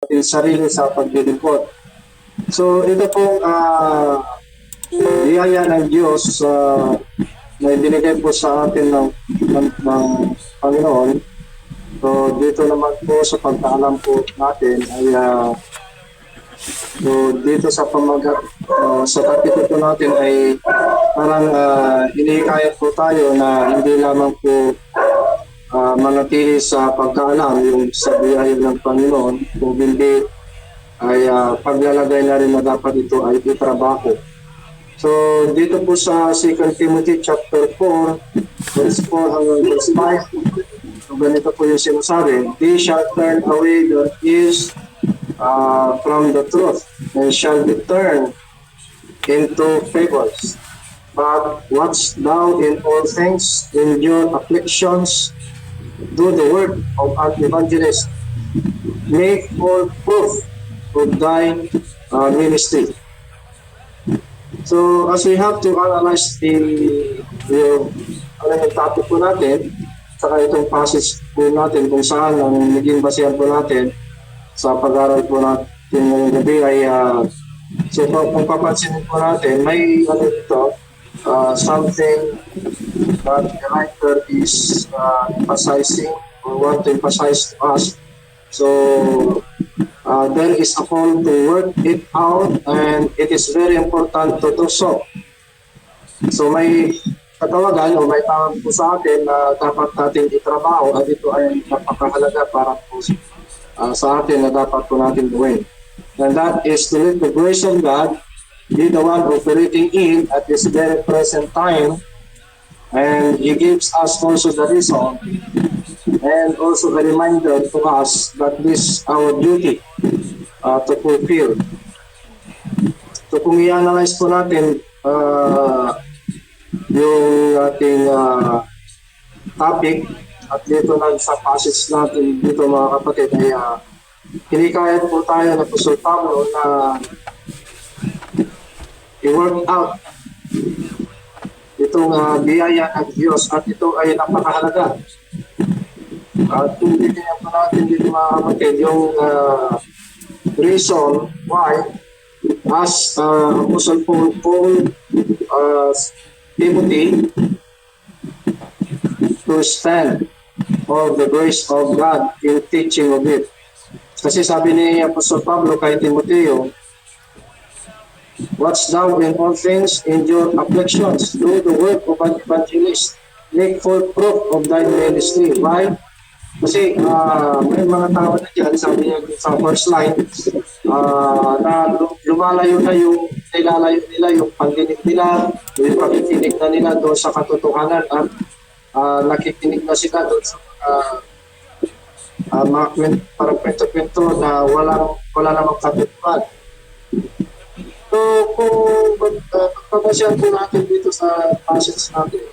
ating sarili sa paglilingkod. So ito pong biyaya ng Diyos na ibinigay po sa atin ng Panginoon. So dito naman po sa pagkaalam po natin ay so dito sa sa kapitulo po natin ay parang hinihikayat po tayo na hindi lamang po manatili sa pagkaalam yung sa biyaya ng Panginoon, kung hindi ay paglalagay na rin na dapat ito ay itrabaho. So dito po sa 2 Timothy chapter 4 verse 4 hanggang verse 5, so ganito po yung sinasabi: "They shall turn away their ears from the truth and shall be turned into fables. But watch thou in all things, endure afflictions, do the work of an evangelist, make all proof of thy ministry." So as we have to analyze yung topic po natin, saka itong passage po natin kung saan ang naging basihan po natin sa pag-aaral po natin ngayong gabi ay so kung papansinin po natin, may ito, something that the writer is emphasizing or want to emphasize to us. So there is a call to work it out, and it is very important to do so. So may katawagan o may tawag po sa atin na dapat natin itrabaho, at ito ay napakahalaga para po sa atin na dapat po natin gawin. And that is to let the grace of God be the one operating in at this very present time, and He gives us also the reason and also a reminder to us that this is our duty to fulfill. So kung i-analyze po natin yung ating topic, at dito lang sa passage natin dito mga kapatid ay hinikayat po tayo na Apostol Pablo na i-work out itong biyaya ng Diyos, at ito ay napakahalaga. At kung titignan po natin dito mga kapatid yung reason why as Apostle Paul Timothy to stand of the grace of God in teaching of it. Kasi sabi ni Apostol Pablo kay Timoteo, "Watch thou in all things, endure afflictions, do the work of an evangelist, make full proof of thy ministry." Why? Kasi may mga tao na dyan, sabi niya sa first line, na lumalayo na yung nilalayo nila, yung pandinig nila, yung pakikinig na nila doon sa katotohanan, at nakikinig na sila doon sa mga parang kwento-kwento na wala namang katotohanan. So kung pagpapasyan po natin dito sa passage natin,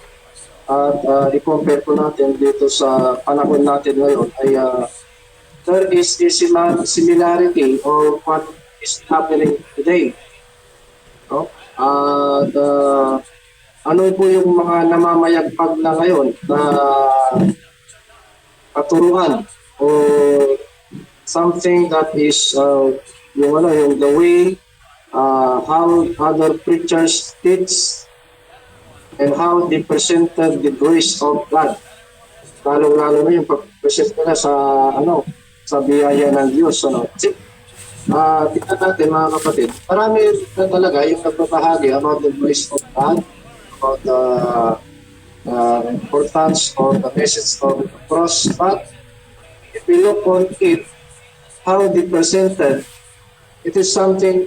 at i-compare po natin dito sa panahon natin ngayon, ay there is a similarity or what is happening today. No? Ano po yung mga namamayagpag na ngayon na katuruan o something that is yung the way how other preachers teach and how they presented the grace of God. Lalo na yung pag-present nila sa biyaya ng Diyos. Kasi, tingnan natin mga kapatid, marami na talaga yung nagbabahagi about the grace of God, about the importance of the message of the cross. But if we look on it, how they presented, it is something,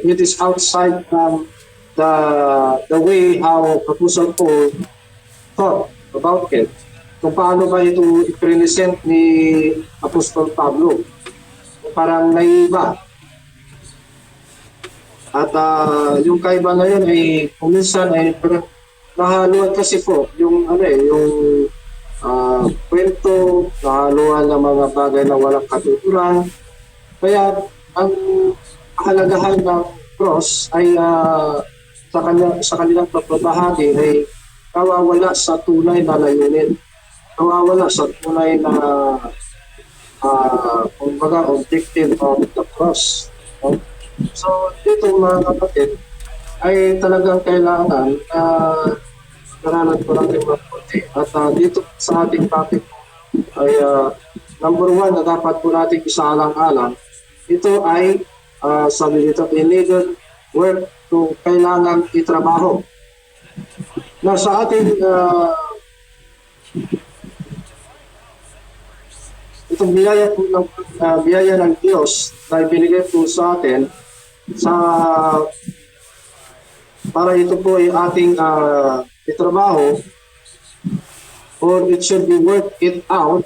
it is outside from the way how Apostle Paul thought about it. Kung paano ba ito i-present ni Apostol Pablo. Parang naiba. At yung kaiba na yun ay kuminsan ay nahaluan kasi po yung kwento, nahaluan ng mga bagay na walang katuturan. Kaya ang kahalagahan ng cross ay sa kanilang pagbabahagi ay nawawala sa tunay na layunin. Nawawala sa tunay na kung kumbaga, objective of the cross. No? So, dito mga kapatid, ay talagang kailangan karalan ko natin mabuti. At dito sa ating topic ay number one na dapat po natin isaalang-alang. Ito ay sabi dito, illegal work to kailangan itrabaho. Na sa ating itong biyaya ng Diyos na ibinigay po sa atin para ito po ay ating itrabaho or it should be worked it out.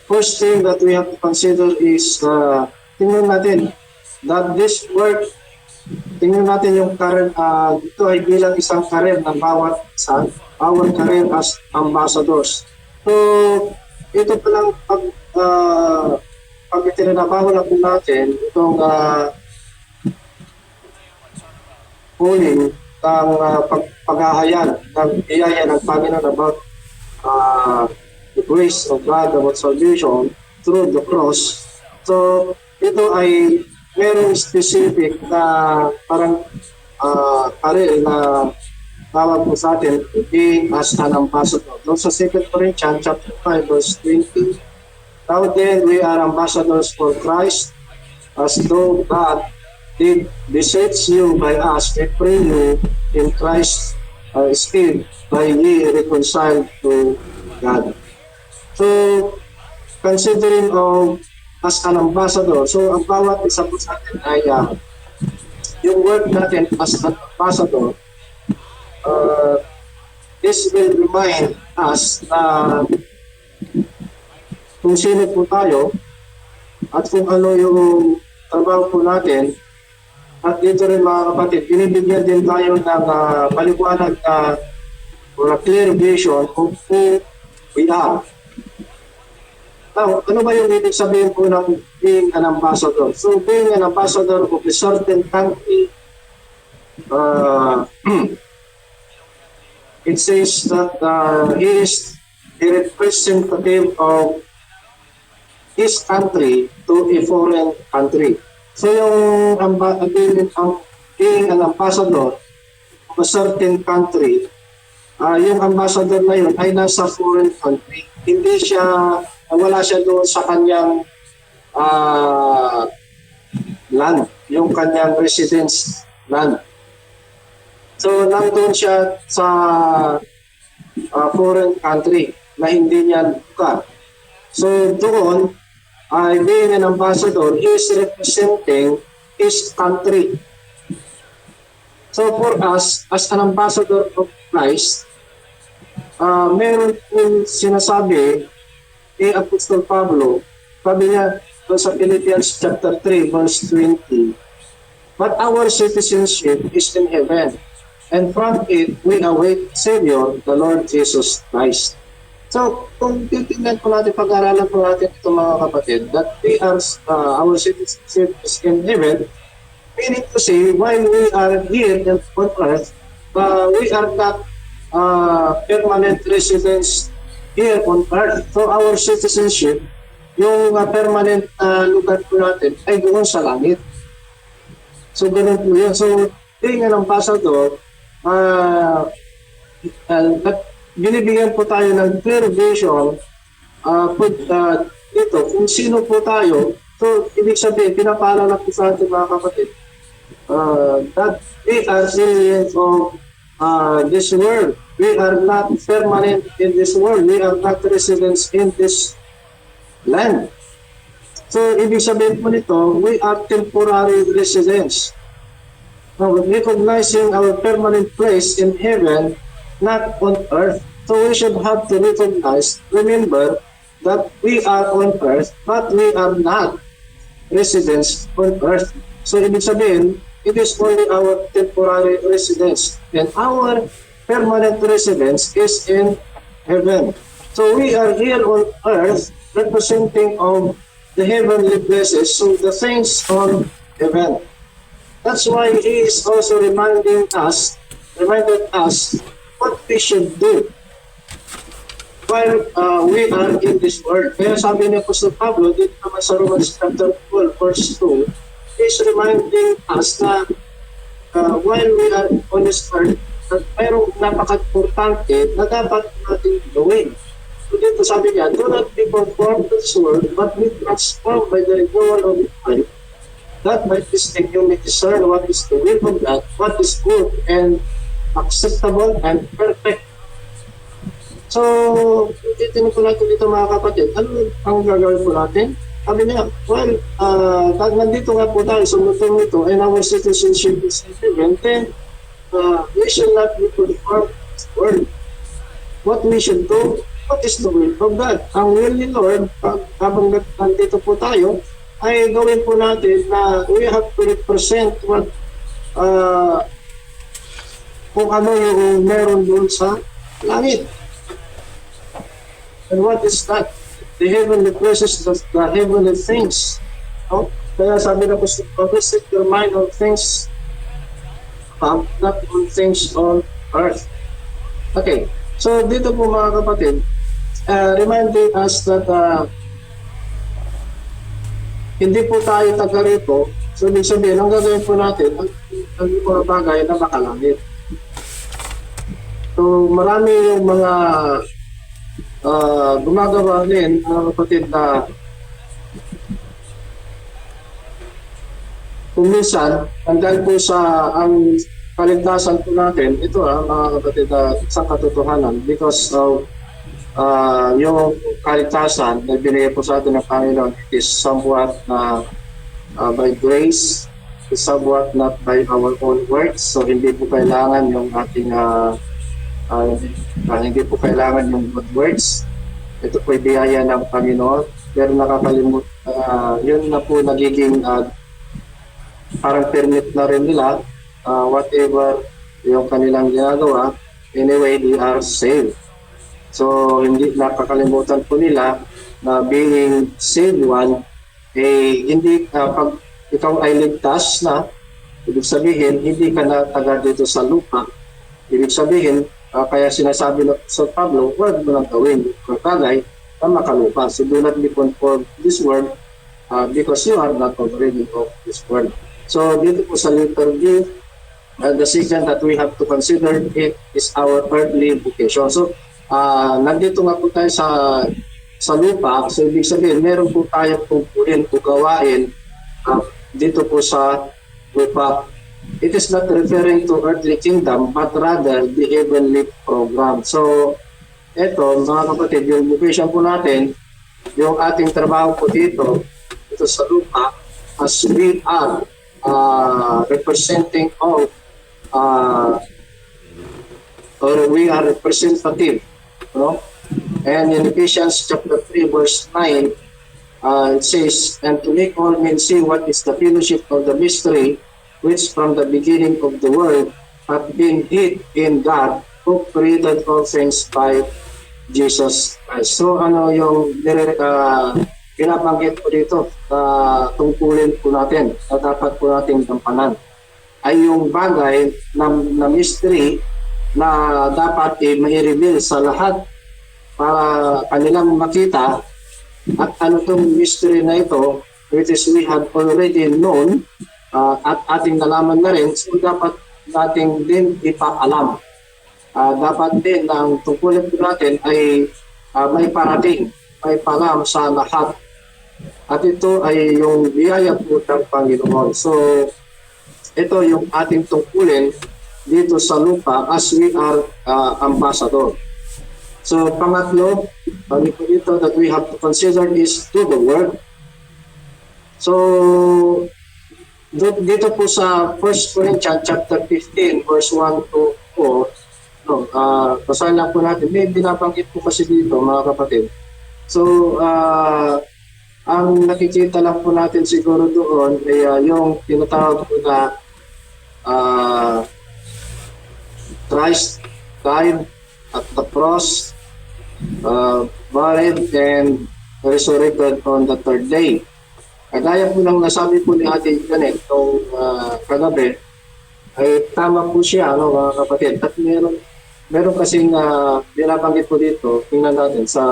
First thing that we have to consider is tingnan natin that this work, tingnan natin yung career, ito ay bilang isang career ng bawat isa, our career as ambassadors. So, ito pa lang pag itinanabaho na po natin itong calling ng paghahayag ng biyaya ng Panginoon about the grace of God about salvation through the cross. So, ito ay merong specific na parang career na tawag po sa atin being as an ambassador. Doon sa 2 Corinthians chapter 5 verse 20, now then we are ambassadors for Christ, as though God did beseech you by us, we pray you in Christ's stead, by ye reconciled to God. So, considering as an ambassador, so ang bawat isa po sa atin ay yung work natin as an ambassador, this will remind us na kung sino po tayo at kung ano yung trabaho po natin. At dito rin mga kapatid, binibigyan din tayo ng maliwanag na or a clear vision of who we are. Now, ano ba yung ibig sabihin po ng being an ambassador? So, being an ambassador of a certain country, it says that he is the representative of his country to a foreign country. So yung being an ambassador of a certain country, yung ambassador na yun ay nasa foreign country. Hindi siya, wala siya doon sa kanyang land, yung kanyang residence land. So nandun siya sa foreign country na hindi niya lugar. So doon, being an ambassador, he is representing his country. So for us, as an ambassador of Christ, meron yung sinasabi ni Apostol Pablo, sabi niya sa Philippians chapter 3 verse 20, but our citizenship is in heaven, and from it we await Savior, the Lord Jesus Christ. So, kung titignan po natin, pag-aralan po natin ito mga kapatid, that we are, our citizenship is in heaven, meaning to say, while we are here on earth, we are not permanent residents here on earth. So, our citizenship, yung permanent lugar po natin, ay doon sa langit. So, ganun po yun. So, being an ambassador, binibigyan po tayo ng clear vision dito kung sino po tayo. So, ibig sabihin, pinapaalala po sa ating mga kapatid that we are citizens of this world. We are not permanent in this world. We are not residents in this land. So, ibig sabihin po nito, we are temporary residents. Now, recognizing our permanent place in heaven, not on earth. So we should have to recognize, remember that we are on earth, but we are not residents on earth. So ibig sabihin, it is only our temporary residence, and our permanent residence is in heaven. So we are here on earth representing of the heavenly places, so the things on heaven. That's why he is also reminded us what we should do. while we are in this world. Kaya sabi ni Apostol Pablo, dito naman sa Romans chapter 12, verse 2, is reminding us na while we are on this earth, at mayroong napaka-importante na dapat natin gawin. So dito sabi niya, do not be conformed to this world, but be transformed by the renewal of your mind, that might distinct you may discern what is the will of God, what is good and acceptable and perfect. So, titignan po natin dito mga kapatid, ano ang gagawin po natin? Sabi niya, well, nandito nga po tayo sa mundo ito, and our citizenship is in heaven, then we should not be conformed to this world. What we should do, what is the will of God? Ang will ni Lord, habang nandito po tayo, ay gawin po natin na we have to represent what kung ano yung meron doon sa langit. And what is that? The heavenly places, the heavenly things. No? Kaya sabi na po, set your mind on things above, not on things on earth. Okay, so dito po mga kapatid, reminding us that hindi po tayo taga rito. So, ibig sabihin, ang gagawin po natin, ang mga bagay na makalangit. So, marami yung mga gumagawa din, mga kapatid, na kung minsan, hanggang po sa ang kaligtasan po natin, ito mga kapatid, isang katotohanan because of yung kaligtasan na binigay po sa atin ng Panginoon, it is somewhat by grace, it is somewhat not by our own works. So hindi po kailangan yung ating hindi po kailangan yung good works. Ito po biyaya ng Panginoon, pero nakakalimut yun na po nagiging parang permit na rin nila whatever yung kanilang ginagawa, anyway they are saved. So, hindi nakakalimutan po nila na being saved one, hindi pag ikaw ay ligtas na, ibig sabihin, hindi ka na taga dito sa lupa. Ibig sabihin, kaya sinasabi na sa Pablo, huwag mo lang gawin ang bagay na makalupa. So, do not be conformed to this world because you are not already of this world. So, dito po sa letter D, the second that we have to consider it is our earthly vocation. So, nandito nga po tayo sa lupa, so ibig sabihin meron po tayong tungkulin o gawain dito po sa lupa. It is not referring to earthly kingdom but rather the heavenly program. So eto mga kapatid, yung vocation po natin, yung ating trabaho po dito sa lupa, as we are representing all or we are representative. No? And in Ephesians chapter 3 verse 9, it says, and to make all men see what is the fellowship of the mystery, which from the beginning of the world hath been hid in God, who created all things by Jesus Christ. So ano yung pinabanggit po dito, tungkulin po natin, na dapat po nating gampanan, ay yung bagay na mystery na dapat mai-reveal sa lahat para kanilang makita at ano itong mystery na ito, which is we have already known at ating nalaman na rin, so dapat nating din ipaalam. Dapat din ang tungkulin po natin ay may parating, may paalam sa lahat. At ito ay yung biyaya po ng Panginoon. So ito yung ating tungkulin dito sa lupa as we are ambassador. So pangatlo, sabi po dito that we have to consider is do the work. So dito po sa 1 Corinthians chapter 15 verse 1 to 4, basahin lang po natin. May binabanggit po kasi dito mga kapatid. So ang nakikita lang po natin siguro doon ay yung tinatawag po na Christ died at the cross, buried and resurrected on the third day. Kagaya po ng nasabi po ni Ate Janet nung kagabi, ay tama po siya, mga kapatid. At meron meron kasing binabanggit po dito, tingnan natin sa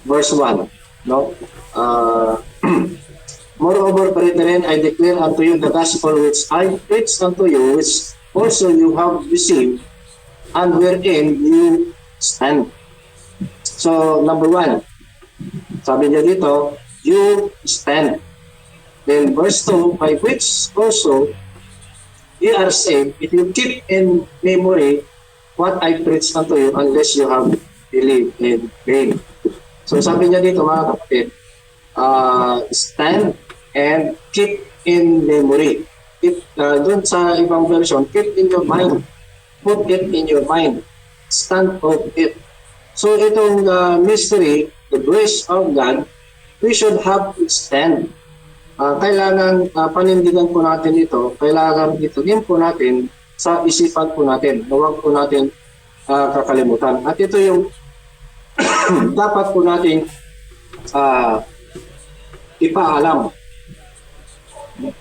verse 1, no? Moreover, brethren, I declare unto you the gospel which I preached unto you, which also you have received, and wherein you stand. So, number 1, sabi niya dito, you stand. Then verse 2, by which also you are saved, if you keep in memory what I preached unto you, unless you have believed in vain. So sabi niya dito mga kapatid, stand and keep in memory. Doon sa ibang version, keep in your mind. Put it in your mind. Stand of it. So itong mystery, the grace of God, we should have to stand. Kailangan panindigan po natin ito, kailangan itugin po natin sa isipan po natin, huwag po natin kakalimutan. At ito yung dapat po natin ipaalam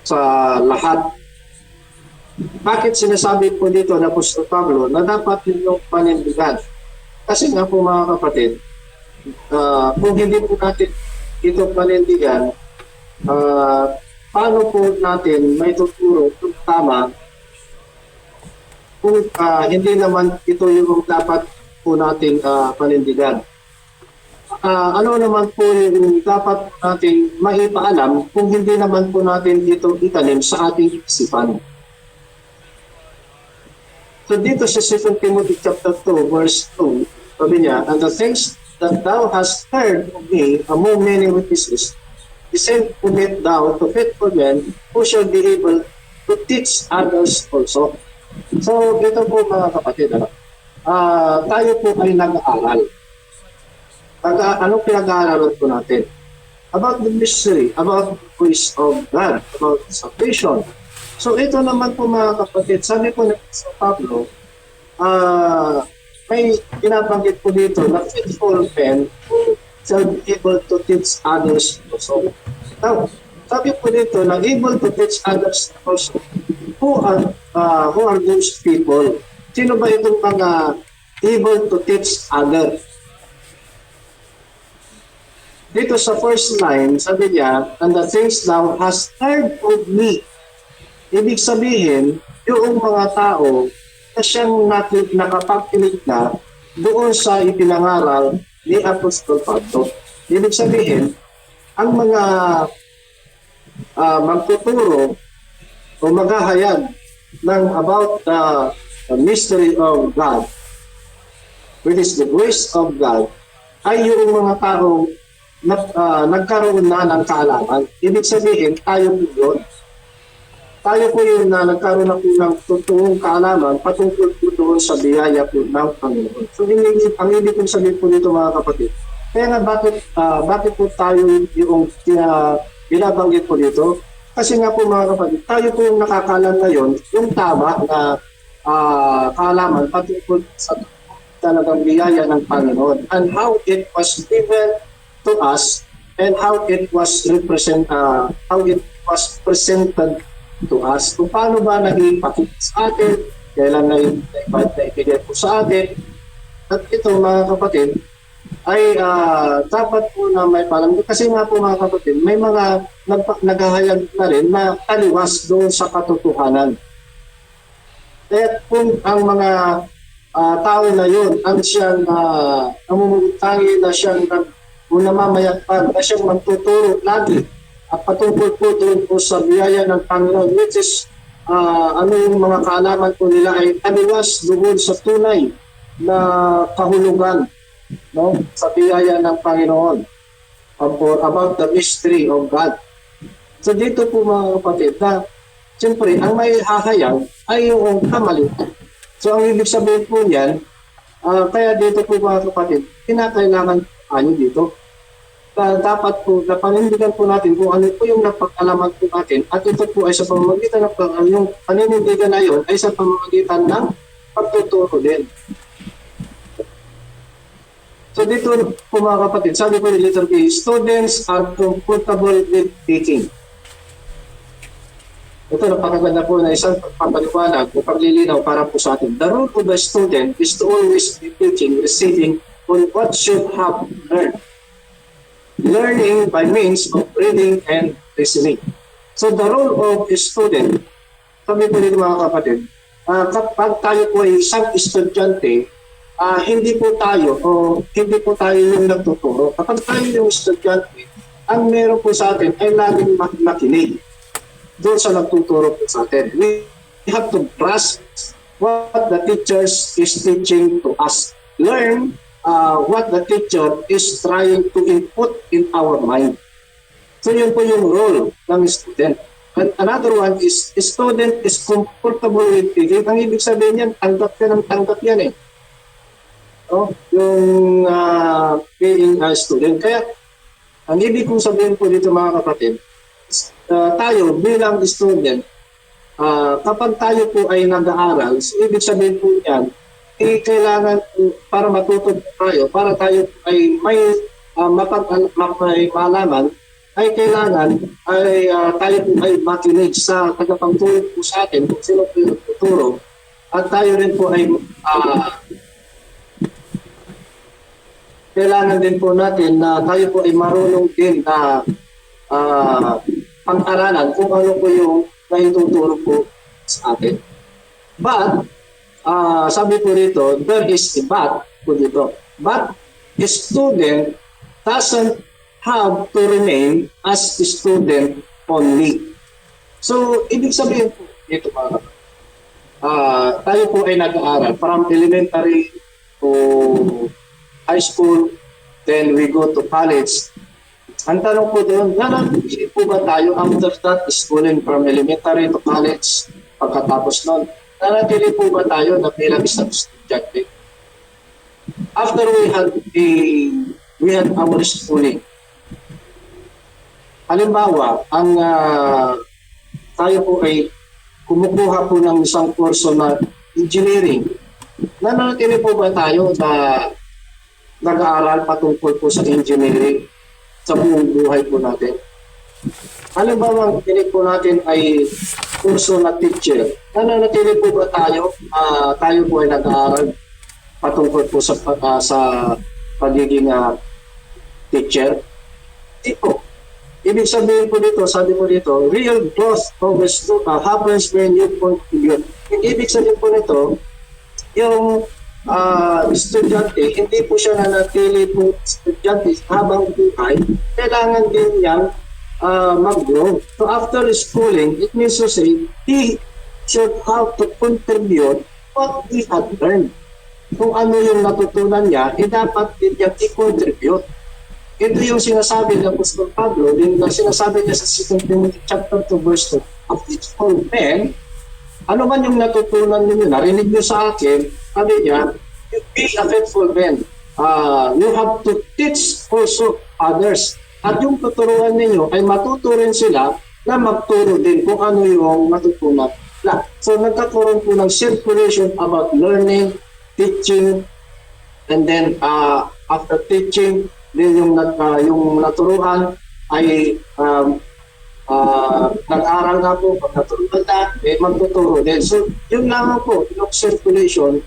sa lahat. Bakit sinasabi po dito na Apostol Pablo na dapat yung panindigan? Kasi nga po mga kapatid, kung hindi po natin ito panindigan, paano po natin may tuturo kung tama kung hindi naman ito yung dapat po nating panindigan. Ano naman po yung dapat nating maipaalam kung hindi naman po natin ito itanim sa ating isipan. So dito sa 2 Timothy chapter 2 verse 2, sabi niya, and the things that thou hast heard of me among many witnesses, send commit thou to faithful men who shall be able to teach others also. So ito po mga kapatid, tayo po ay nag-aaral. Anong pinag-aaralan po natin? About the mystery, about the grace of God, about salvation. So ito naman po mga kapatid, sabi po na sa Pablo, may pinabanggit po dito na faithful men who shall be able to teach others also. Now, sabi po dito na able to teach others also. Who are those people? Sino ba itong mga able to teach others? Dito sa first line, sabi niya, and the things thou hast heard of me. Ibig sabihin, yung mga tao na siyang nakapakinig na doon sa ipinangaral ni Apostol Pablo. Ibig sabihin, ang mga magtuturo o maghahayag ng about the mystery of God, which is the grace of God, ay yung mga taong nagkaroon na ng kaalaman. Ibig sabihin, tayo po yun. Tayo po yun na nagkaroon na po ng totoong kaalaman patungkol po doon sa biyaya po ng Panginoon. So, ang ibig kong sabihin po dito mga kapatid, kaya nga bakit po tayo yung binabanggit po dito? Kasi nga po mga kapatid, tayo po yung nakakalam ngayon, yung tama na kaalaman patungkol sa talagang biyaya ng Panginoon and how it was given to us and how it was presented to us. Kung paano ba naging pakita sa atin, kailan na ibigay po sa atin. At ito mga kapatid, ay dapat po na may palam. Kasi nga po mga kapatid, may mga naghahayag na rin na taliwas doon sa katotohanan. Kaya kung ang mga tao na yun, ang siyang namumutangi na siyang namamayagpan, na siyang magtuturo lagi at patungkol po doon po sa biyaya ng Panginoon, which is ano yung mga kaalaman po nila ay taliwas doon sa tunay na kahulugan, no, sa biyaya ng Panginoon about the mystery of God. So dito po mga kapatid, na siyempre ang may hahayag ay yung kamalitan. So ang ibig sabihin po niyan, kaya dito po mga kapatid, kinakailangan ano dito, dapat po na panindigan po natin kung ano po yung napag-alaman po natin, at ito po ay sa pamamagitan ng yung paninindigan na yun ay sa pamamagitan ng pagtuturo din. So dito po mga kapatid, sabi ko ni letter B, students are comfortable with teaching. Ito, napakaganda po na isang pagpapaliwanag o paglilinaw para po sa atin. The role of the student is to always be teaching, receiving on what should have learned. Learning by means of reading and listening. So the role of a student, sabi po dito mga kapatid, kapag tayo po ay isang estudyante, hindi po tayo yung nagtuturo. Kapag tayo yung estudyante, ang meron po sa atin ay laging makinig doon sa nagtuturo po sa atin. We have to grasp what the teacher is teaching to us. Learn what the teacher is trying to input in our mind. So yun po yung role ng student. And another one is, student is comfortable with reading. Ang ibig sabihin yan, tanggap ka ng tanggap yan eh. Yung being a student. Kaya, ang ibig kong sabihin po dito mga kapatid, tayo bilang student, kapag tayo po ay nag-aaral, so ibig sabihin po yan, kailangan para matuto tayo, para tayo ay may malaman, ay kailangan ay tayo po ay makinig sa tagapagturo po sa atin kung sino po yung tuturo, at tayo rin po ay kailangan din po natin na tayo po ay marunong din na pag-aralan kung ano po yung naituturo po sa atin. But, sabi po dito, there is a but po dito. But, a student doesn't have to remain as a student only. So, ibig sabihin po dito mga tayo po ay nag-aaral from elementary to high school, then we go to college. Ang tanong po doon, nanatili po ba tayo after that schooling from elementary to college, pagkatapos nun, nanatili po ba tayo na bilang isang estudyante? After we had our schooling, halimbawa, ang tayo po ay kumukuha po ng isang kurso na engineering, nanatili po ba tayo na nag-aaral patungkol po sa engineering sa buong buhay po natin? Halimbawa, ang tinig po natin ay kurso na teacher. Nananatili po ba tayo? Tayo po ay nag-aaral patungkol po sa pagiging teacher? Hindi po. Ibig sabihin po dito, sabi po dito, real growth of a student happens when you contribute. Ibig sabihin po nito, yung estudyante, hindi po siya nanatili po estudyante habang buhay, kailangan din niyang mag-grow. So after schooling, it means to say, he should have to contribute what he had learned. Kung ano yung natutunan niya, dapat din niyang i-contribute. Ito yung sinasabi ng Apostol Pablo, din na sinasabi niya sa 2 Timothy chapter 2 verse 2, of each old man, ano man yung natutunan niyo, narinig niyo sa akin, sabi niya, be a faithful man. You have to teach also others. At yung tuturuan ninyo ay matuto rin sila na magturo din kung ano yung matutunan nila. So nagkakaroon po ng circulation about learning, teaching, and then after teaching, din yung naturuan ay nag-aral na po, pag naturuan na, magtuturo din. So yun lang po, yung circulation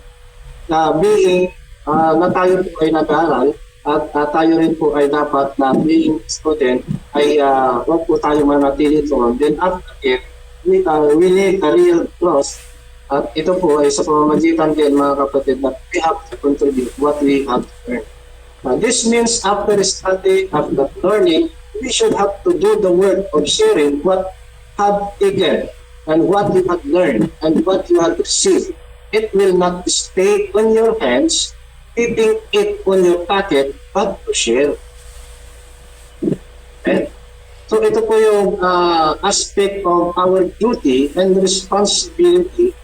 na being na tayo po ay nag-aaral at tayo rin po ay dapat na being student ay huwag po tayo manatili doon. Then after it, we need a real growth. At ito po ay sa pamamagitan din mga kapatid na we have to contribute what we have learned. This means after study, after learning, we should have to do the work of sharing what have taken and what you have learned and what you have received. It will not stay on your hands, keeping it on your pocket, but to share. Okay? So ito po yung aspect of our duty and responsibility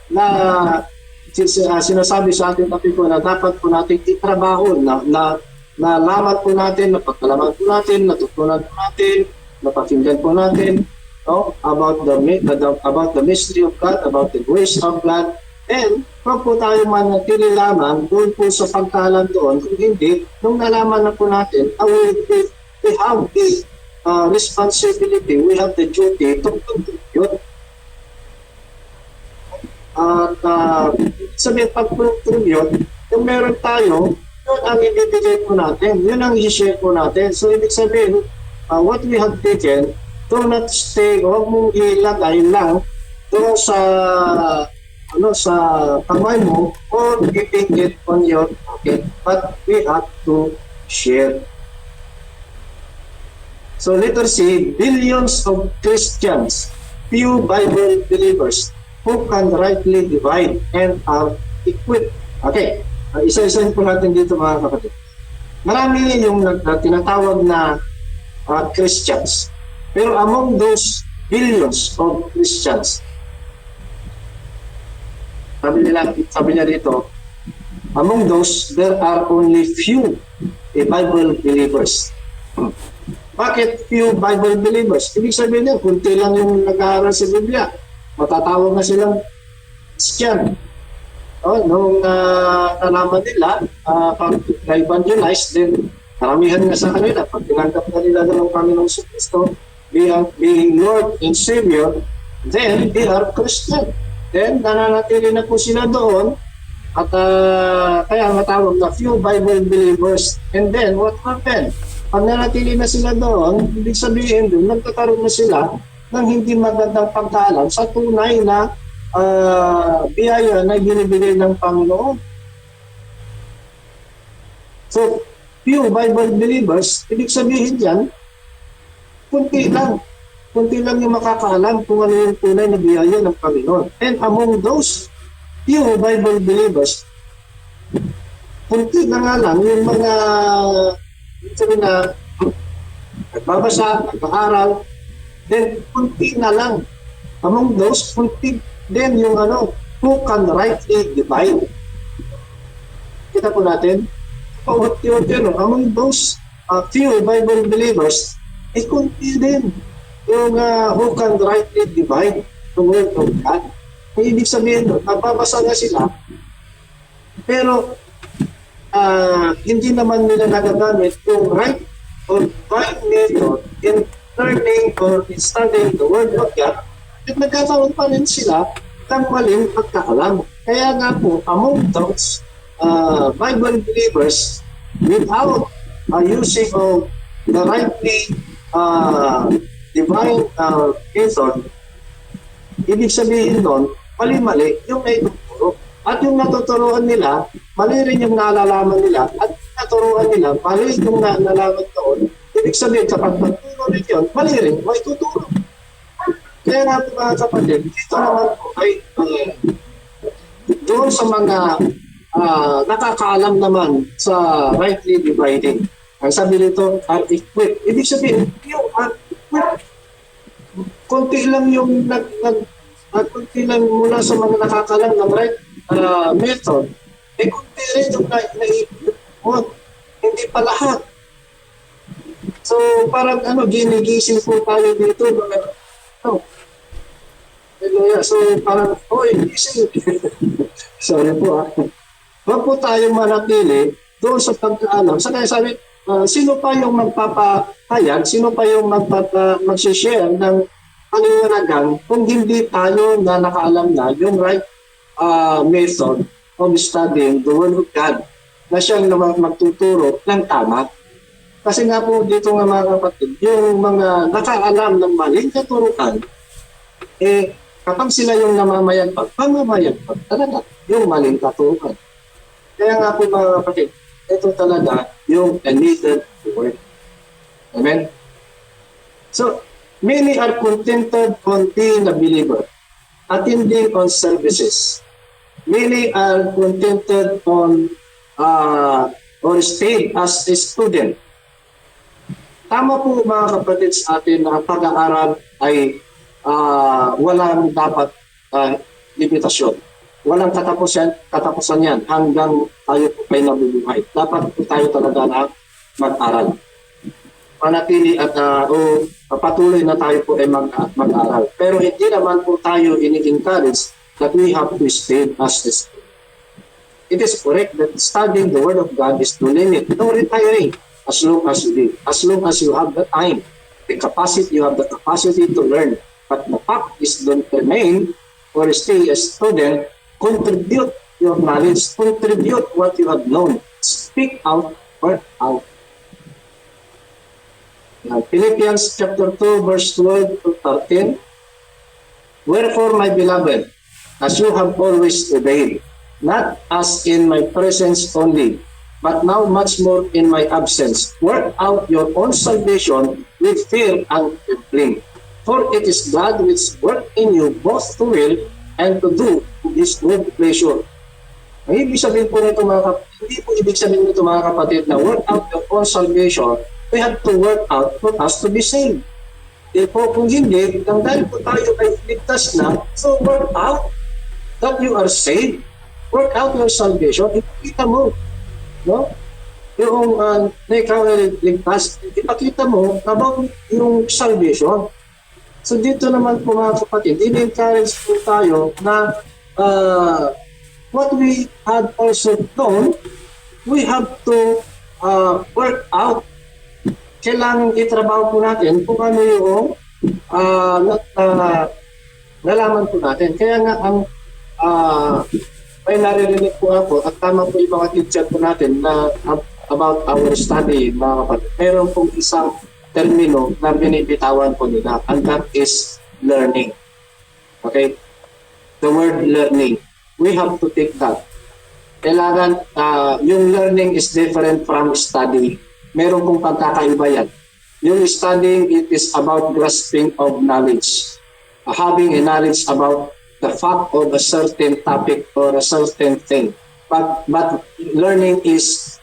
na sinasabi sa ating topic ko na dapat po natin itrabaho na nalaman po natin, napagkalaman po natin, natutunan po natin, napakinggan po natin about the mystery of God, about the grace of God. And kung po tayo manatili lamang doon po sa pagkalan doon, kung hindi, nung nalaman na po natin, we have the responsibility, we have the duty to contribute sabihin, pag-contribute, yung meron tayo, yun ang ibibigay po natin, yun ang i-share po natin. So, ibig sabihin, what we have taken, do not stay, huwag mong ilagay lang doon sa sa kamay mo or keeping it on your pocket. But we have to share. So letter C, billions of Christians, few Bible believers who can rightly divide and are equipped. Okay, isa-isahin po natin dito mga kapatid. Marami yung tinatawag na Christians. Pero among those billions of Christians, sabi niya dito, among those, there are only few Bible believers. Bakit few Bible believers? Ibig sabihin niya, kunti lang yung nag-aaral sa Biblia. Matatawag na silang Christian. Nung nalaman nila, pag-evangelize, then karamihan nga sa kanila, pag tinanggap na nila ng Panginoong Kristo, being Lord and Savior, then they are Christian. Then, nananatili na po sila doon at kaya matawag na few Bible believers. And then, what happened? Pag nanatili na sila doon, ibig sabihin doon, nagkakaroon na sila ng hindi magandang pagkaalam sa tunay na biyaya na binibigay ng Panginoon. So, few Bible believers, ibig sabihin yan, kunti lang yung makakaalam kung ano yung tunay na biyaya ng Panginoon. And among those few Bible believers, kunti na nga lang yung mga nagbabasa, nag-aaral, then kunti na lang. Among those, kunti din yung who can rightly divide. Kita po natin, among those few Bible believers, kunti din yung who can rightly divide the word of God. Ibig sabihin doon, nagbabasa na sila, pero hindi naman nila nagagamit yung right or right method in learning or in studying the word of God, at nagkataon pa rin sila ng maling pagkaalam. Kaya nga po, among those Bible believers, without using of the rightly divine method, ibig sabihin doon, mali-mali yung naituturo. At yung natuturuan nila, mali rin yung nalalaman nila. At naturuan nila, mali yung nalalaman doon. Ibig sabihin, kapag nagturo rin yun, mali rin, maituturo. Kaya nga po mga kapatid, dito naman po ay doon sa mga nakakaalam naman sa rightly dividing. Ang sabi nito, are equipped. Ibig sabihin, yung are equipped. Kunti lang yung kunti lang mula sa mga nakakalam ng right method, kunti rin yung na-equip mo. Hindi pa lahat. So, parang ginigising po tayo dito. So, parang, gising. Sorry po Huwag po tayong manatili doon sa pagkaalam. Sa kaya sabi, sino pa yung magpapahayag, sino pa yung mag-share ng paliwanagan kung hindi tayo na nakaalam na yung right method of studying the Word of God na siyang magtuturo ng tama. Kasi nga po dito nga mga kapatid, yung mga nakaalam ng maling katuruan, kapag sila yung namamayagpag talaga yung maling katuruan. Kaya nga po mga kapatid, ito talaga yung needed word. Amen? So, many are contented on being a believer, attending on services. Many are contented on or stayed as a student. Tama po mga kapatid sa atin na pag-aaral ay walang dapat limitasyon. Walang katapusan yan hanggang tayo po ay nabubuhay. Dapat po tayo talaga na mag-aral. Manatili at patuloy na tayo po ay mag-aral. Pero hindi naman po tayo ini-encourage that we have to stay as a student. It is correct that studying the Word of God is no limit, no retiring as long as you live. As long as you have the time, the capacity, you have the capacity to learn. But the fact is don't remain or stay a student contribute your knowledge, contribute what you have known. Speak out, work out. Philippians chapter 2, verse 12 to 13. Wherefore, my beloved, as you have always obeyed, not as in my presence only, but now much more in my absence, work out your own salvation with fear and trembling. For it is God which work in you both to will and to do His good pleasure. Ang ibig sabihin po nito hindi po ibig sabihin nito mga kapatid na work out your own salvation. We have to work out for us to be saved. Therefore, kung hindi, dahil po tayo ay ligtas na, so work out that you are saved. Work out your salvation. Ipakita mo. No? Yung na ikaw ay ligtas, ipakita mo about yung salvation. So dito naman po mga kapatid, in-encourage po tayo na what we had also done, we have to work out. Kailangan itrabaho po natin kung ano yung nalaman po natin. Kaya nga ang may naririnig po ako at tama po yung mga teacher po natin na about our study, mga kapatid. Meron pong isang termino na binibitawan po nila and that is learning. Okay? The word learning. We have to take that. Kailangan yung learning is different from study. Meron pong pagkakaiba yan. Yung studying, it is about grasping of knowledge. Having a knowledge about the fact of a certain topic or a certain thing. But learning is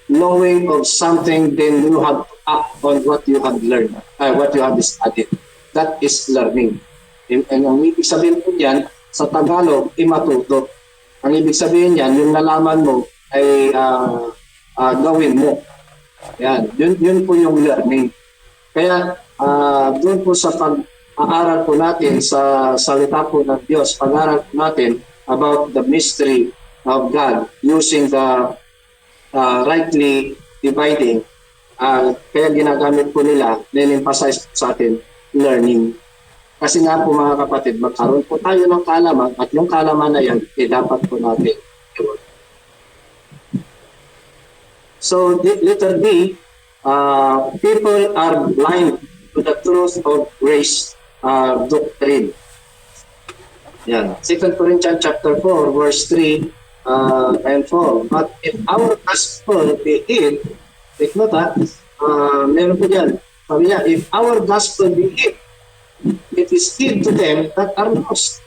knowing of something, then you have to act on what you have learned, what you have studied. That is learning. And ang ibig sabihin po yan, sa Tagalog, imatuto. Ang ibig sabihin yan, yung nalaman mo ay gawin mo. Yan, yun po yung learning. Kaya doon po sa pag-aaral po natin sa salita po ng Diyos, pag-aaral po natin about the mystery of God using the rightly dividing, kaya ginagamit po nila, then-emphasize po sa atin, learning. Kasi nga po mga kapatid, magkaroon po tayo ng kalaman at yung kalaman na yan, dapat po natin i-work. So, letter D, people are blind to the truth of grace doctrine. Yan. 2 Corinthians chapter 4, verse 3 and 4. But if our gospel be hid, take note meron po dyan. Sabi niya, if our gospel be hid, it is hid to them that are lost,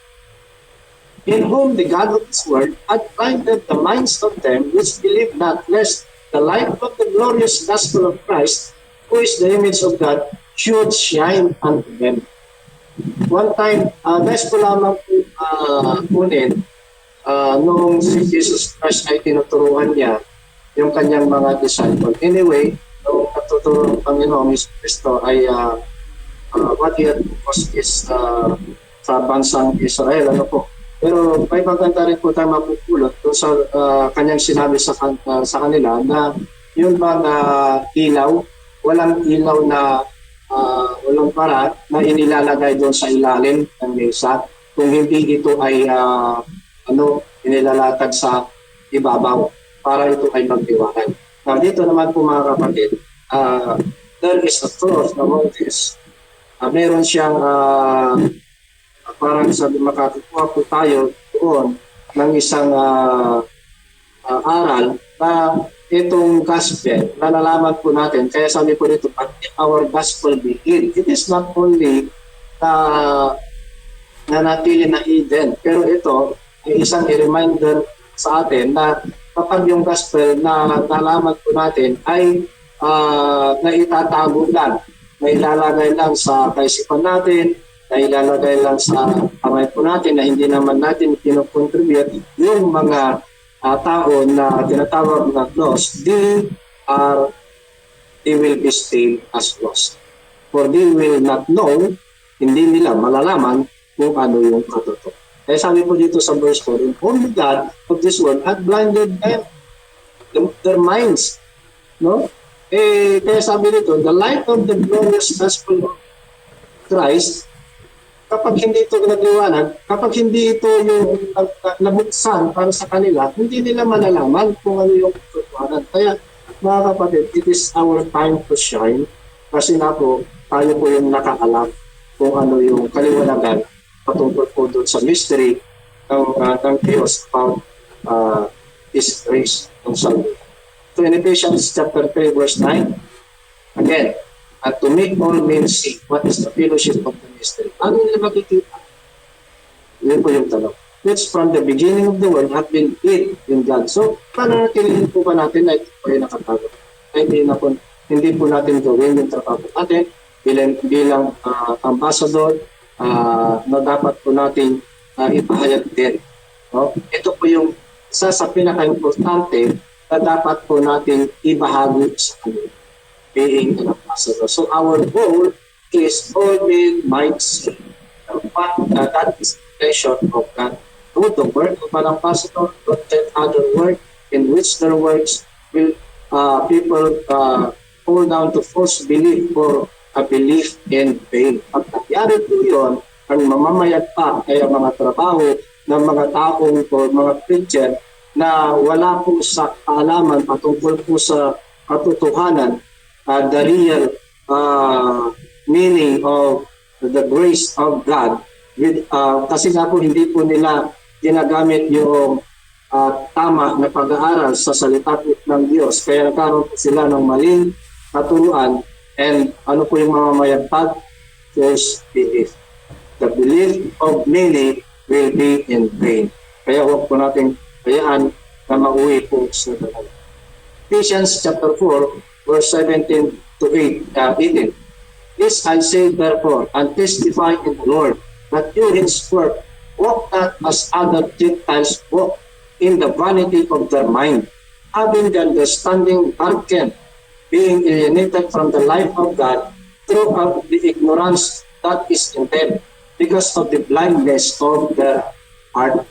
in whom the God of this world hath blinded the minds of them which believe not, lest the light of the glorious gospel of Christ, who is the image of God, should shine unto them. One time, guys po lamang kunin, noong si Jesus Christ ay tinuturuan niya yung kanyang mga disciple. Anyway, noong natuturo ng Panginoon Jesus Cristo ay what he had proposed is sa bansang Israel, ano po. Pero may maganda rin po tayo mapupulot doon sa kanyang sinabi sa kanila na yung mga ilaw, walang ilaw na walang para na inilalagay doon sa ilalim ng mesa kung hindi ito ay inilalatag sa ibabaw para ito ay magdiwanan. Now dito naman po mga kapatid, there is a truth about this. Meron siyang parang sabi makakuha po tayo doon ng isang aral na itong gospel na nalaman po natin. Kaya sabi po dito, our gospel be hid. It is not only nanatili na hidden, pero ito ay isang reminder sa atin na kapag yung gospel na nalaman po natin ay naitatago lang, nailalagay lang sa kaisipan natin, na ilalagay lang sa kamay po natin na hindi naman natin kinocontribute yung mga tao na tinatawag na lost, they will be still as lost. For they will not know, hindi nila malalaman kung ano yung katotoo. Kaya sabi po dito sa verse 4, only God of this world had blinded them, their minds. No? Kaya sabi dito, the light of the glorious gospel of Christ, kapag hindi ito nagliwanag, kapag hindi ito yung nabuksan para sa kanila, hindi nila malalaman kung ano yung katotohanan. Kaya mga kapatid, it is our time to shine kasi na po, tayo po yung nakaalam kung ano yung kaliwanagan patungkol po doon sa mystery ng Diyos about His grace ng salvation. So in Ephesians chapter 3 verse 9, again, and to make all men see what is the fellowship of the mystery. Ano nila makikita? Yun po yung tanong. Which from the beginning of the world have been hid in God. So, paano natin po ba natin na ito po ay nakatago? Ay, hindi po natin gawin yung trabaho natin bilang ambassador na dapat po natin ipahayag din. No? Ito po yung isa sa pinaka-importante na dapat po natin ibahagi sa kanila, being an ambassador. So our goal is all men might see that is the pleasure of God. Do the work of an ambassador, not that other work in which their works will people fall down to false belief or a belief in vain. Pag nangyari po yun, ang mamamayagpag ay ang mga trabaho ng mga taong o mga preacher na wala po sa kaalaman patungkol po sa katotohanan, the real meaning of the grace of God. Kasi nga po hindi po nila ginagamit yung tama na pag-aaral sa salita ng Diyos. Kaya nagkaroon po sila ng maling katuruan and ano po yung mamamayagpag? False belief. The belief of many will be in vain. Kaya huwag po natin hayaan na mauwi po sa dalag. Ephesians chapter 4, verse 17 to 18. This I say therefore, and testify in the Lord, that you henceforth walk not as other Gentiles walk, in the vanity of their mind, having the understanding darkened, being alienated from the life of God through the ignorance that is in them, because of the blindness of their heart.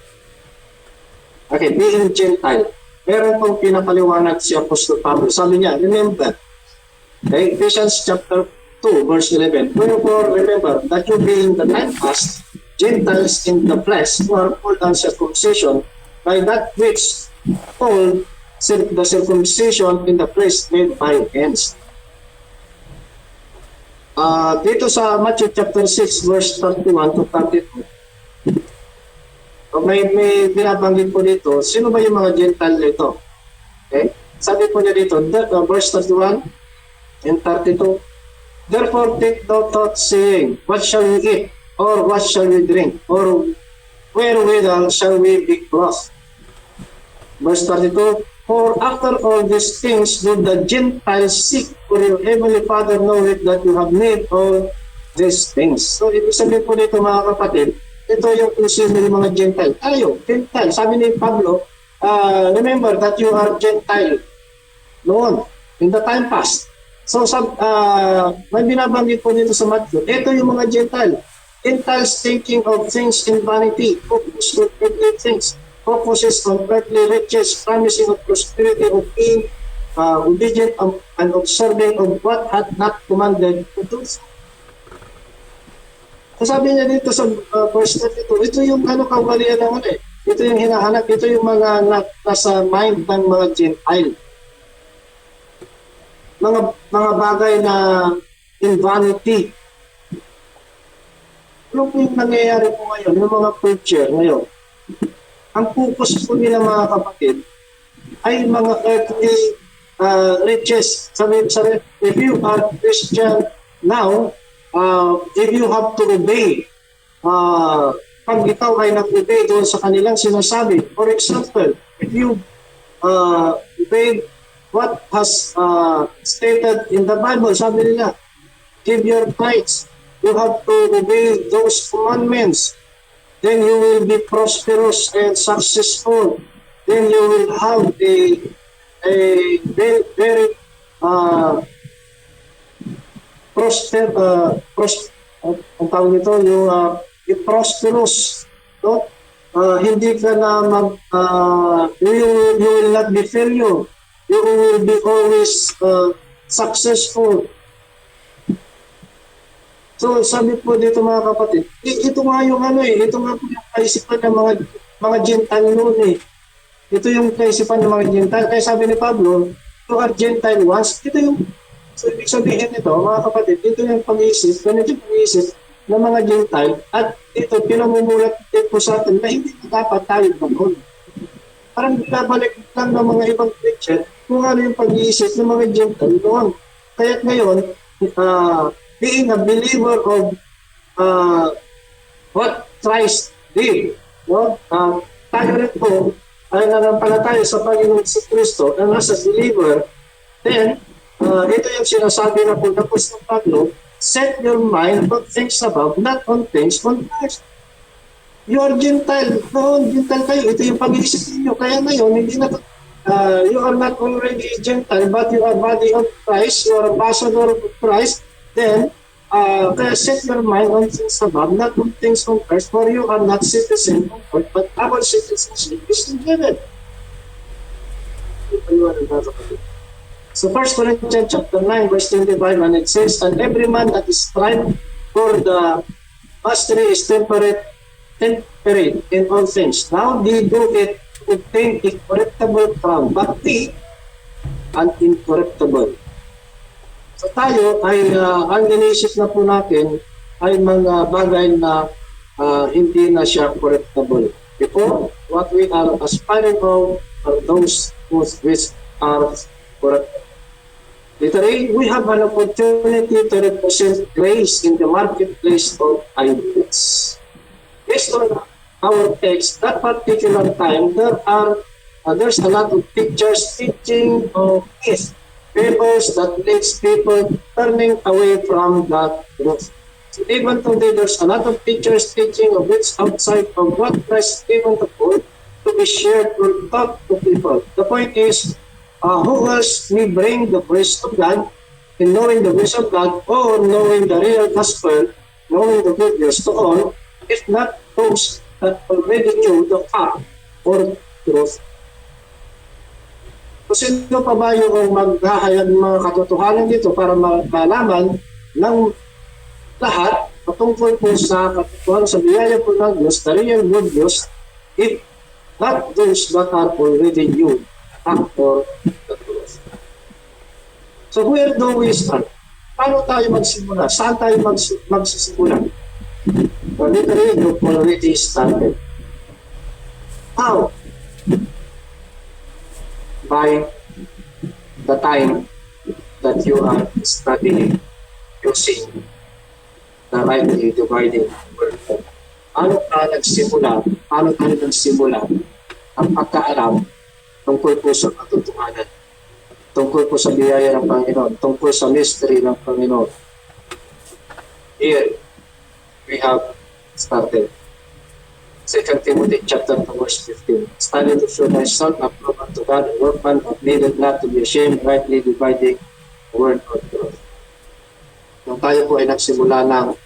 Okay, being Gentile. Meron pong pinapaliwanag si Apostol Pablo. Sabi niya, remember, okay, Ephesians chapter 2, verse 11. Wherefore, remember that you being the time past, Gentiles in the flesh, who are called uncircumcision, by that which called the circumcision in the flesh made by hands. Dito sa Matthew chapter 6, verse 31 to 32, may binabanggit po dito, sino ba yung mga Gentile nito? Okay? Sabi po niya dito, verse 31 and 32, therefore take no thought saying, what shall we eat? Or what shall we drink? Or wherewithal shall we be clothed? Verse 32, for after all these things do the Gentiles seek, for your heavenly Father knoweth that you have need all these things. So, ibig sabihin po dito mga kapatid, ito yung kung ng mga Gentile. Tayo, Gentile. Sabi ni Pablo, remember that you are Gentile noon, in the time past. So, may binabanggit po dito sa Matthew, ito yung mga Gentile. Gentiles thinking of things in vanity, focus on earthly things, focuses on earthly riches, promising of prosperity, of being obedient and observing of what had not commanded to do. So sabi niya dito sa verse 32, ito yung kaugalian ng ito yung hinahanap, ito yung mga nasa mind ng mga Gentile. Mga bagay na in vanity. Ano po yung nangyayari po ngayon, yung mga preacher ngayon? Ang focus po nila mga kapatid ay mga earthly riches. Sabi, if you are Christian now, if you have to obey, pag ikaw ay nag-obey doon sa kanilang sinasabi, for example, if you obey what has stated in the Bible, sabi nila, give your tithes, you have to obey those commandments, then you will be prosperous and successful. Then you will have a very ang tawag nito, yung prosperous, no? Hindi ka na you will not be failure. You will be always successful. So sabi po dito mga kapatid, ito nga yung ito nga po yung kaisipan ng mga Gentile noon eh. Ito yung kaisipan ng mga Gentile. Kaya sabi ni Pablo, you are Gentile once. Ito yung, so ibig sabihin nito, mga kapatid, ito yung pag-iisip, ganito yung pag-iisip ng mga Gentile at ito pinamumulat din po sa atin na hindi na dapat tayo ganoon. Parang binabalik lang ng mga ibang Christian kung ano yung pag-iisip ng mga Gentile noon. Kaya ngayon, being a believer of what Christ did, no? Tayo rin po ay nanampalataya sa Panginoon si Kristo and as a believer, then ito yung sinasabi na po tapos ng Pablo, set your mind on things above, not on things on earth. You are Gentile. Noon, Gentile kayo. Ito yung pag-iisip niyo. Kaya ngayon, hindi na you are not already Gentile, but you are body of Christ, you are ambassador of Christ, then kaya set your mind on things above, not on things on earth, for you are not citizen of earth, but our citizenship is in heaven. So 1 Corinthians chapter 9, verse 25, and it says, and every man that is strive for the mastery is temperate in all things. Now they do it to obtain a corruptible crown, but we an incorruptible. So tayo ay ang inisip na po natin ay mga bagay na hindi na siya corruptible. Before, what we are aspiring of are those which are corruptible. Literally, we have an opportunity to represent grace in the marketplace of ideas. Based on our text, that particular time, there's a lot of pictures teaching of myth, fables that leads people turning away from that truth. So even today, there's a lot of pictures teaching of which outside of what Christ given the word to be shared or taught to people. The point is, who else may bring the voice of God in knowing the voice of God or knowing the real gospel, knowing the good news to all, if not those that already knew the fact or truth. So sino pa ba yung maghahayag ng mga katotohanan dito para malaman ng lahat patungkol po sa katotohanan sa biyaya po ng Diyos, the real good news, if not those that are already knew fact or the truth. So where do we start? Paano tayo magsimula? Saan tayo magsisimula? Well, literally, you've already started. How? By the time that you are studying using the rightly dividing word. Paano tayo nagsimula ang pagkaalam tungkol po sa katotohanan, tungkol po sa biyaya ng Panginoon, tungkol sa mystery ng Panginoon. Here, we have started. 2 Timothy chapter 2 verse 15. Study to show thyself approved unto God, a workman that needed not to be ashamed, rightly dividing the word of truth. Nung tayo po ay nagsimula ng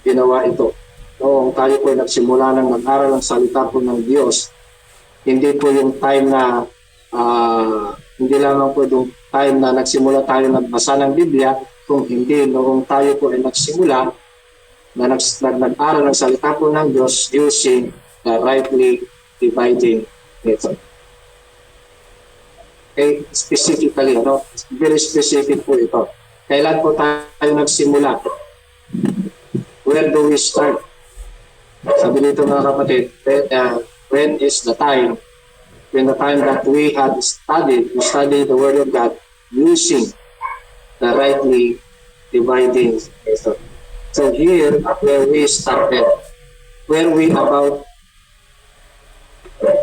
ginawa ito, noong tayo po ay nagsimula ng nag-aral ng salita po ng Diyos, hindi po yung time na hindi lamang po yung time na nagsimula tayo nagbasa ng Biblia, kung hindi noong tayo po ay nagsimula na nag-aral ng salita po ng Diyos using the rightly dividing method. Okay, specifically, very specific po ito. Kailan po tayo nagsimula? Where do we start? Sabi nito mga kapatid, when is the time? When the time that we have studied the Word of God using the rightly dividing method. So here, where we started, where we about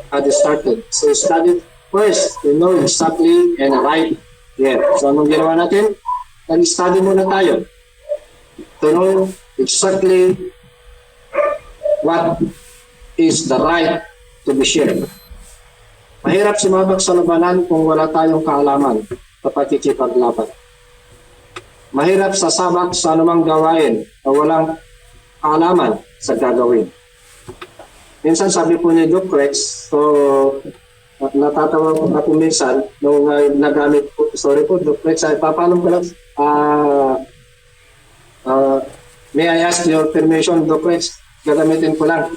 had started. So studied first, to know exactly and right here. So anong ginawa natin? Nag-study muna tayo to know exactly what is the right to be shared. Mahirap sumabak sa labanan kung wala tayong kaalaman sa pakikipaglaban. Mahirap sasabak sa anumang gawain na walang kaalaman sa gagawin. Minsan sabi po ni Doc Rex, so natatawa po ako minsan nung nagamit po, sorry po Doc Rex, paano ko lang May I ask your permission, Doc Rex? Gagamitin ko lang.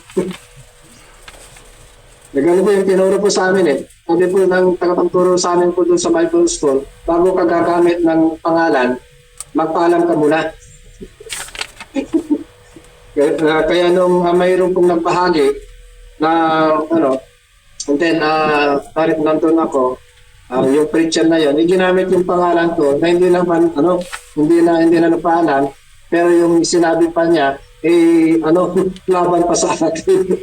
Nagano po yung tinuro po sa amin eh. Sabi po ng tagapagturo sa amin po dun sa Bible School, bago ka gagamit ng pangalan, magpaalam ka muna. Kaya nung mayroon pong nagbahagi na ano, and then nandun ako, yung preacher na yun, ginamit yung pangalan ko na hindi naman ano, hindi na napaalam, pero yung sinabi pa niya laban pa sa akin.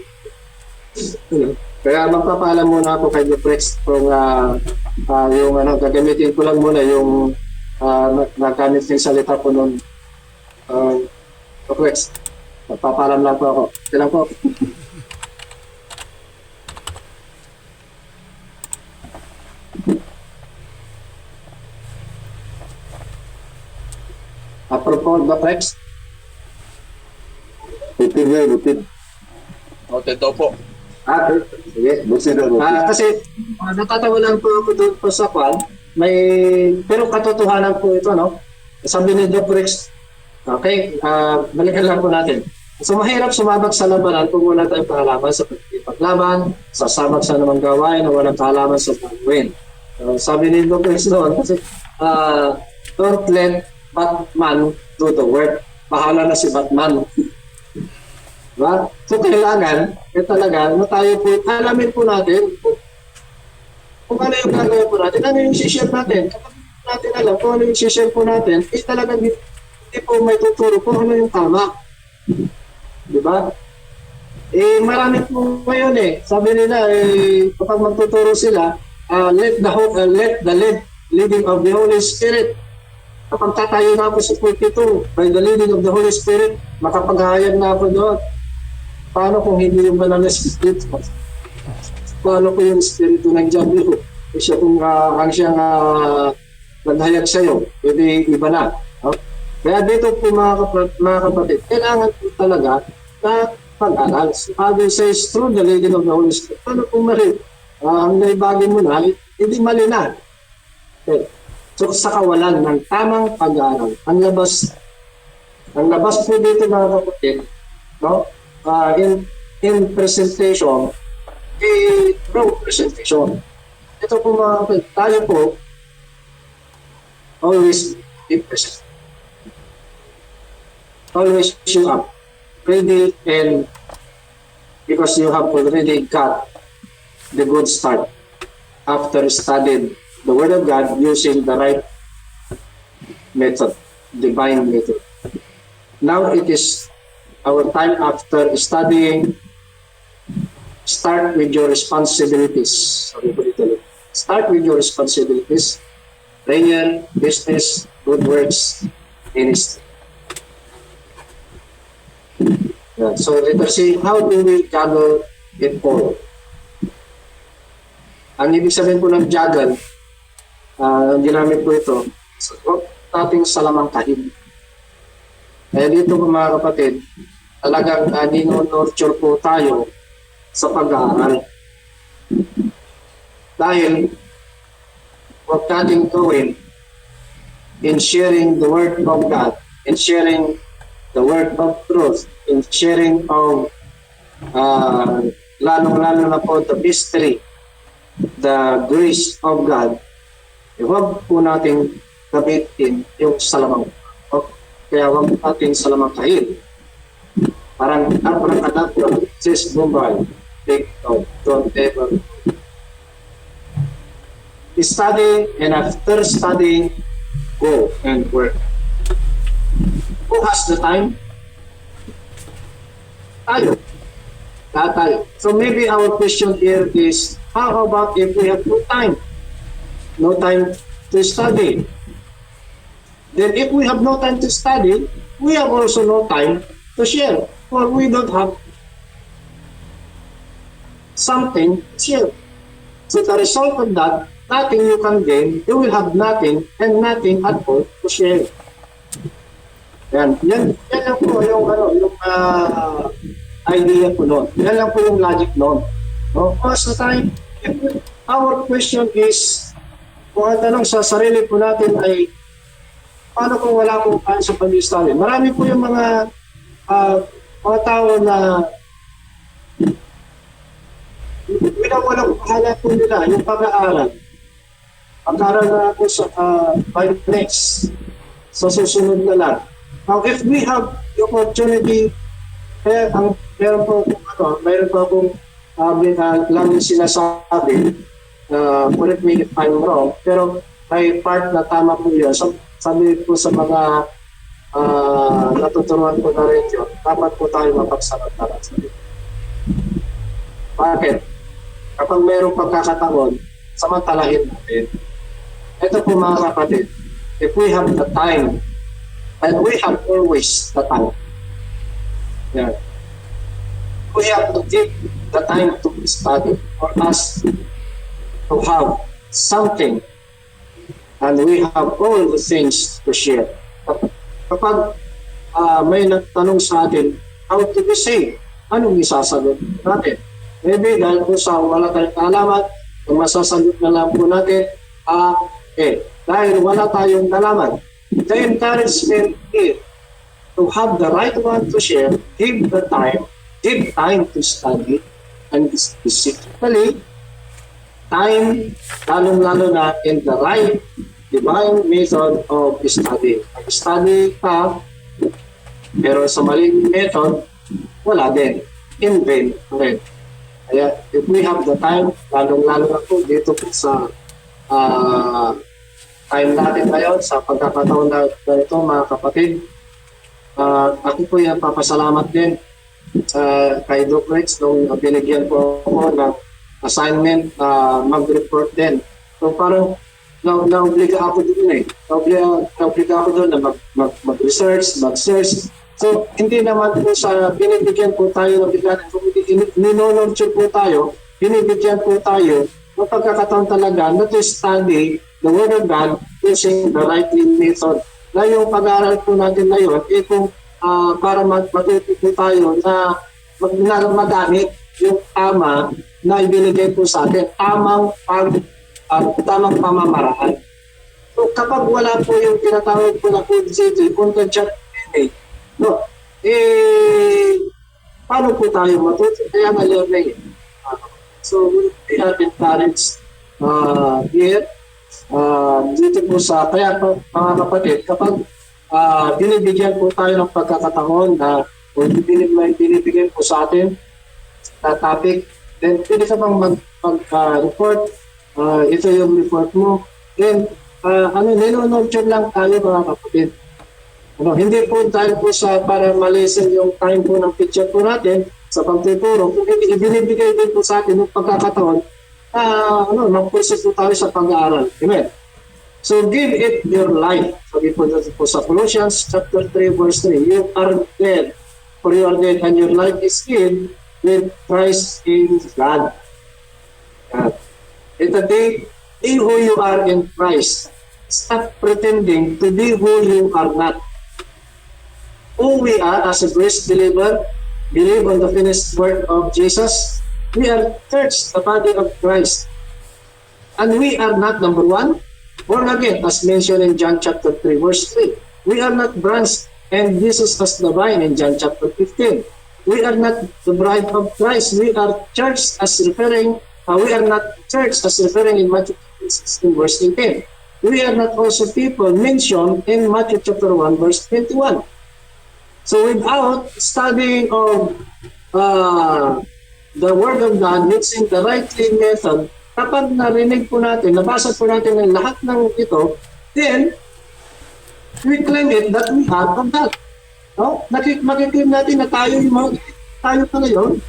Kaya magpapaalam muna ako kay Duprex kung yung gagamitin ko lang muna yung nagamit yung salita po nun. Duprex, magpapaalam lang po ako. Kailan po? Apropos, Duprex? Rutin. Okay, daw po. Sige. Kasi natatawa lang po ako doon po sa kwan. Pero katotohanan po ito, no? Sabi ni Doc Rex, okay, balikan lang po natin. So mahirap sumabak sa labanan kung wala tayong kaalaman sa paglaban, sasabak sa namang gawain na walang kaalaman sa gagawin. Sabi ni Doc Rex noon, kasi don't let Batman do the work. Bahala na si Batman. Diba? So kailangan, talaga, na tayo po, alamin po natin kung ano yung gagawin po natin, ano yung share natin. Kapag natin alam kung ano yung share po natin, talagang hindi po may tuturo kung ano yung tama. Diba? Marami po ngayon sabi nila, kapag magtuturo sila, let the leading of the Holy Spirit. Kapag tatayo na ako sa 42, by the leading of the Holy Spirit, makapaghayag na ako doon. Paano kung hindi yung banal na Espiritu? Paano kung yung Espiritu ng Diablo? Siya kung ang siyang naghayag sa'yo, pwede iba na. Kaya dito po mga kapatid, kailangan po talaga na pag-aral. Father says, through the leading of the Holy Spirit, paano kung mali? Ang naibagin mo na, hindi mali na. Okay. So sa kawalan ng tamang pag-aaral, ang labas po dito mga kapatid, no? In presentation, wrong presentation. Ito po mga kapatid, tayo po always be present. Always show up, ready, and because you have already got the good start after studying the Word of God using the right method, divine method. Now it is our time after studying. Start with your responsibilities. Start with your responsibilities. Prayer, business, good works, ministry. Yeah. So let us see, how do we juggle it all? Ang ibig sabihin po ng juggle, ginamit po ito, huwag nating salamangkahin. Kaya dito po mga kapatid, talagang nino-nurture po tayo sa pag-aaral. Dahil huwag nating gawin in sharing the Word of God, in sharing the Word of truth, in sharing of lalong-lalo na po the mystery, the grace of God, huwag po nating gamitin yung salamang. Kaya huwag nating salamangkahin. Parang abracadabra, says Bombay, take note, don't ever. Study, and after studying, go and work. Who has the time? Tayo. Tayo. So maybe our question here is, how about if we have no time? No time to study. Then if we have no time to study, we have also no time to share. Or we don't have something to share. So the result of that, nothing you can gain, you will have nothing and nothing at all to share. Yan lang po yung idea po noon. Yan lang po yung logic noon. No? Most of the time, our question is, kung ang tanong sa sarili po natin ay, paano kung wala akong time sa pag-study? Marami po yung mga mga tao na walang pahala po nila, yung pag-aaral. Pag-aaral na po sa by next, sa susunod na lang. Now, if we have the opportunity, mayroon po akong lagi sinasabi, correct me if I'm wrong, pero may part na tama po yun. So, sabi po sa mga natuturuan ko na rin yun, dapat po tayo mapagsamantala. Bakit? Kapag mayroong pagkakataon, samantalahin natin. Ito po mga kapatid, if we have the time, and we have always the time, yeah, we have to give the time to study for us to have something, and we have all the things to share. Kapag may nagtanong sa atin, how to be saved? Anong isasagot natin? Maybe dahil po sa wala tayong kaalaman, ang masasagot na lang po natin, dahil wala tayong nalaman. The encouragement is to have the right one to share, give time to study, and specifically, time, lalong-lalo na in the right divine method of study. Mag-study ka, pero sa maling method, wala din. In vain rin. Kaya, if we have the time, lalong-lalo na po dito po sa time natin ngayon, sa pagkakataon na ito, mga kapatid, ako po yung papasalamat din kay Doc Rex nung binigyan po ako ng assignment mag-report din. So parang na-obliga ako doon na-obliga ako doon na mag-research, mag-search. So hindi naman po sa binibigyan po tayo ng bigyan, kung ninonurture po tayo, binibigyan po tayo ng pagkakataon talaga na to study the Word of God using the right method. Na yung pag-aaral po natin na yun, kung para matuto po tayo na magamit yung tama na ibinigay po sa atin, tamang pamamaraan. So kapag wala po yung tinatawag po na code city, content chat, paano po tayo matuto? Kaya na-learning. So we are encouraged here dito po sa, kaya mga kapatid, kapag binibigyan po tayo ng pagkakataon na binibigyan po sa atin na topic, then pwede ka bang mag-report, ito yung report mo, then nilonurture lang tayo mga kapatid. Hindi po tayo po para malesen yung time po ng picture po natin sa pagtuturo, kung ibinibigay din po sa atin yung pagkakataon, mag-proceed po tayo sa pag-aaral. Amen. So give it your life. Sabi po sa Colossians chapter 3 verse 3, you are dead, for you are dead and your life is hid with Christ in God. And today, be who you are in Christ. Stop pretending to be who you are not. Who we are as a blessed believer, believe on the finished work of Jesus. We are church, the body of Christ. And we are not, number one, born again, as mentioned in John chapter 3, verse 3. We are not branch and Jesus as the vine in John chapter 15. We are not the bride of Christ. We are church as referring, we are not church as referring in Matthew 16, verse 18. We are not also people mentioned in Matthew chapter 1, verse 21. So without studying of the Word of God using the right method, kapag narinig po natin, nabasa po natin ang lahat ng ito, then we claim it that we have of that. No? Makiklaim natin na tayo tayo pa ngayon,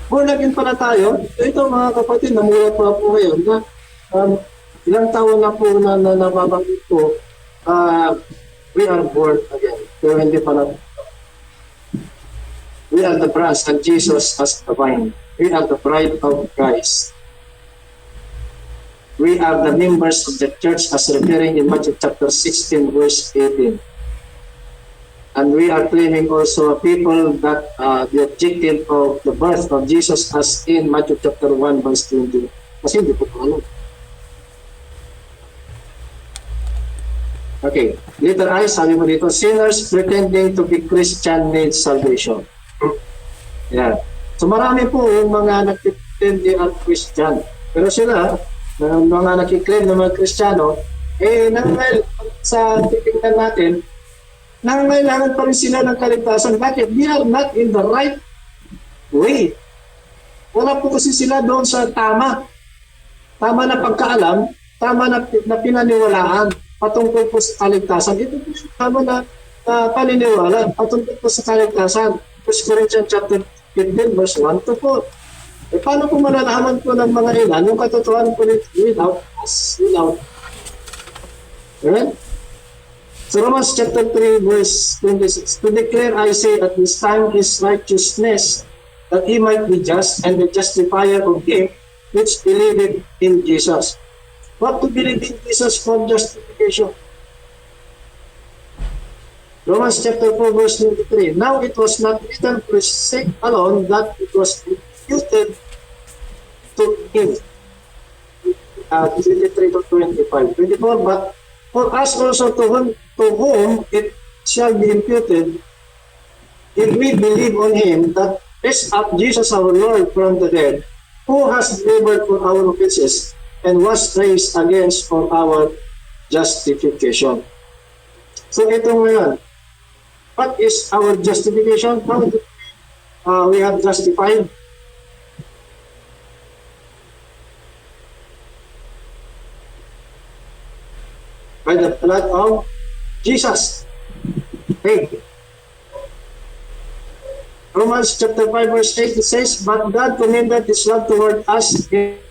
born again pala tayo. Ito mga kapatid, namulat pa po ngayon na ilang taon na po na nababanggit po, we are born again. Pero hindi pala. We are the branch and Jesus as the vine. We are the bride of Christ. We are the members of the church as referring in Matthew chapter 16 verse 18. And we are claiming also people that the objective of the birth of Jesus as in Matthew chapter 1 verse 20. Kasi hindi po alam. Okay. Letter I, sabi mo dito, sinners pretending to be Christian need salvation. Yan. So marami po yung mga nagpretend ang Christian. Pero sila, mga nakiklaim na mga Kristiyano, sa titingnan natin, nangangailangan pa rin sila ng kaligtasan. Bakit? They are not in the right way. Wala po kasi sila doon sa tama. Tama na pagkaalam, tama na pinaniwalaan patungkol po sa kaligtasan. Ito po tama na paniniwala patungkol po sa kaligtasan. 1 Corinthians chapter 15 verse 1 to 4. Paano po malalaman po ng mga ilan yung katotohanan po nito without us, without. Alright? So Romans chapter 3 verse 26. To declare, I say, at this time his righteousness, that he might be just and the justifier of him which believeth in Jesus. What to believe in Jesus for justification? Romans chapter 4 verse 23. Now it was not written for his sake alone that it was imputed to him. 23 to 25. 24. But for us also to whom it shall be imputed, if we believe on him that raised up Jesus our Lord from the dead, who has delivered for our offenses and was raised against for our justification. So ito ngayon, what is our justification? How do we have justified? By the blood of Jesus. Okay. Romans chapter 5 verse 8, it says, but God commended his love toward us in